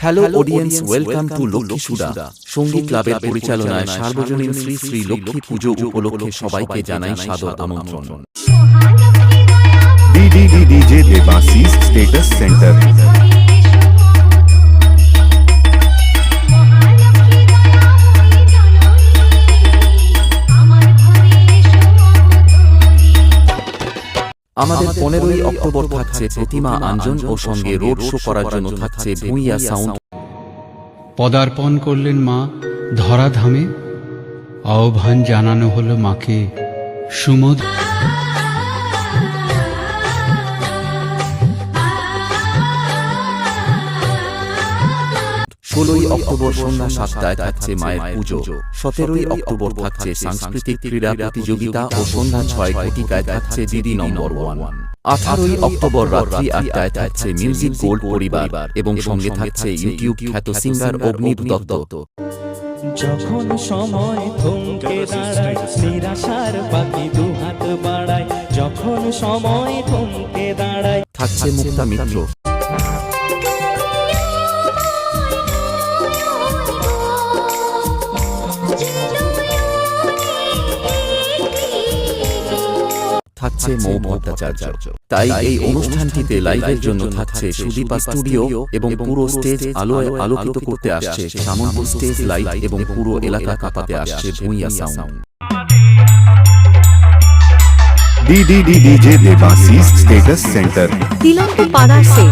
Hello audience, welcome to Lakshmi Sudha Sangeet ক্লাবের পরিচালনায় সার্বজনীন শ্রী শ্রী লক্ষ্মী পুজো উপলক্ষে সবাইকে জানাই সাদর আমন্ত্রণ। DJ Devasys Status Center। আমাদের 15ই অক্টোবর থাকছে প্রতিমা আঞ্জন ও সঙ্গে রোড শো করার জন্য থাকছে ভূঁইয়া সাউন্ড। পদার্পণ করলেন মা ধরাধামে, আহ্বান জানানো হলো মাকে সুমধ। 16ই অক্টোবর সন্ধ্যা 7টায় থাকছে মায়ের পুজো। 17ই অক্টোবর থাকছে সাংস্কৃতিক ক্রীড়া প্রতিযোগিতা ও সন্ধ্যা 6 ঘটিকায় থাকছে দিদি নম্বর 1। 18ই অক্টোবর রাত্রি 8টায় থাকছে মিউজিক গোল্ড পরিবার এবং সঙ্গে থাকছে ইউটিউব খ্যাত সিঙ্গার অগ্নিব দত্ত। যখন সময় থমকে দাঁড়ায়, নিরাশার পাখি দুহাত বাড়ায়। যখন সময় থমকে দাঁড়ায়, থাকছে মুক্তা মিত্র। থাকছে মৌ ভট্টাচার্য। তাই এই অনুষ্ঠানটিতে লাইভের জন্য থাকছে সুদীপা স্টুডিও এবং পুরো স্টেজ আলোয় আলোকিত করতে আসছে সামন্তপুর স্টেজ লাইট এবং পুরো এলাকা কাঁপাতে আসছে Bhuiyan sound. DJ Devasys Status Center। तिलक पाड़ा से